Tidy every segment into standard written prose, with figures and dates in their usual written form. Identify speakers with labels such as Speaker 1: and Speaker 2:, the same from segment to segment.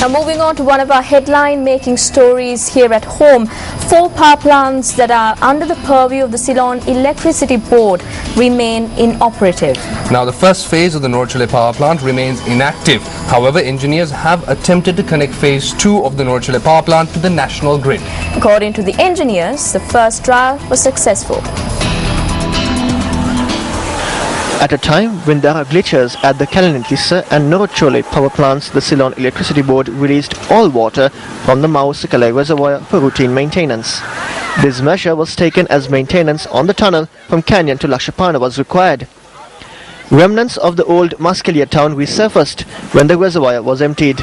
Speaker 1: Now moving on to one of our headline-making stories here at home. 4 power plants that are under the purview of the Ceylon Electricity Board remain inoperative.
Speaker 2: Now the first phase of the Norchole power plant remains inactive. However, engineers have attempted to connect phase 2 of the Norchole power plant to the national grid.
Speaker 1: According to the engineers, the first trial was successful.
Speaker 3: At a time when there are glitches at the Kalanitissa and Norchole power plants, the Ceylon Electricity Board released all water from the Mausikale reservoir for routine maintenance. This measure was taken as maintenance on the tunnel from Canyon to Lakshapana was required. Remnants of the old Maskalia town resurfaced when the reservoir was emptied.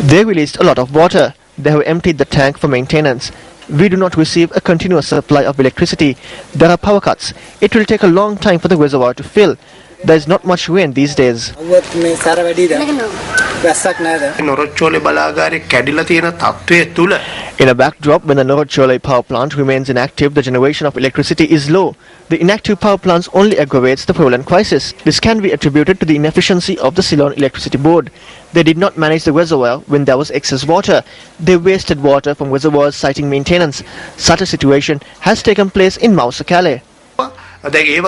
Speaker 3: They released a lot of water. They have emptied the tank for maintenance. We do not receive a continuous supply of electricity. There are power cuts. It will take a long time for the reservoir to fill. There is not much rain these days. In a backdrop, when the Norchole power plant remains inactive, the generation of electricity is low. The inactive power plants only aggravates the prevalent crisis. This can be attributed to the inefficiency of the Ceylon Electricity Board. They did not manage the reservoir when there was excess water. They wasted water from reservoirs citing maintenance. Such a situation has taken place in Mausikale. This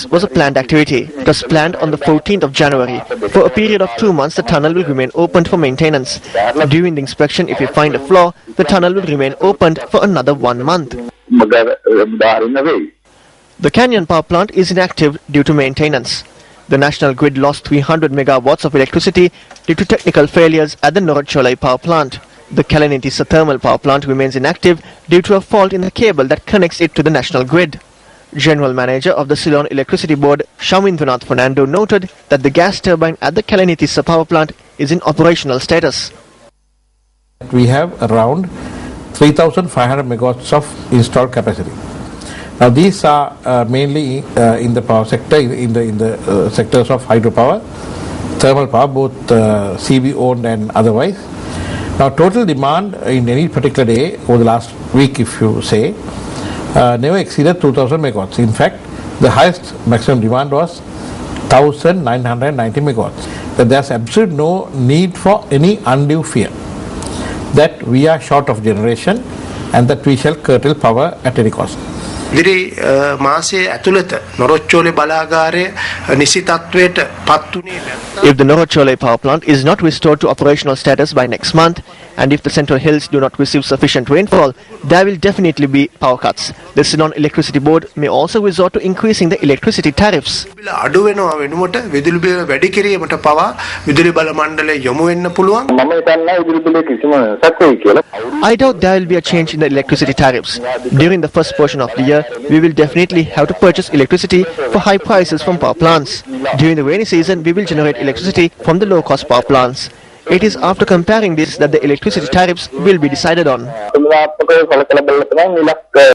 Speaker 3: was a planned activity. It was planned on the 14th of January. For a period of 2 months, the tunnel will remain opened for maintenance. During the inspection, if we find a flaw, the tunnel will remain opened for another 1 month. The Canyon power plant is inactive due to maintenance. The national grid lost 300 megawatts of electricity due to technical failures at the Norchole power plant. The Kalanitissa thermal power plant remains inactive due to a fault in the cable that connects it to the national grid. General Manager of the Ceylon Electricity Board, Shamindranath Fernando, noted that the gas turbine at the Kalanitissa power plant is in operational status.
Speaker 4: We have around 3,500 megawatts of installed capacity. Now these are mainly in the power sector, in the sectors of hydropower, thermal power, both CB owned and otherwise. Now total demand in any particular day over the last week, if you say, never exceeded 2,000 megawatts. In fact, the highest maximum demand was 1,990 megawatts. But there's absolutely no need for any undue fear that we are short of generation and that we shall curtail power at any cost.
Speaker 3: If the Norchole power plant is not restored to operational status by next month, and if the Central Hills do not receive sufficient rainfall, there will definitely be power cuts. The Ceylon Electricity Board may also resort to increasing the electricity tariffs. I doubt there will be a change in the electricity tariffs. During the first portion of the year, we will definitely have to purchase electricity for high prices from power plants. During the rainy season, we will generate electricity from the low-cost power plants. It is after comparing this that the electricity tariffs will be decided on.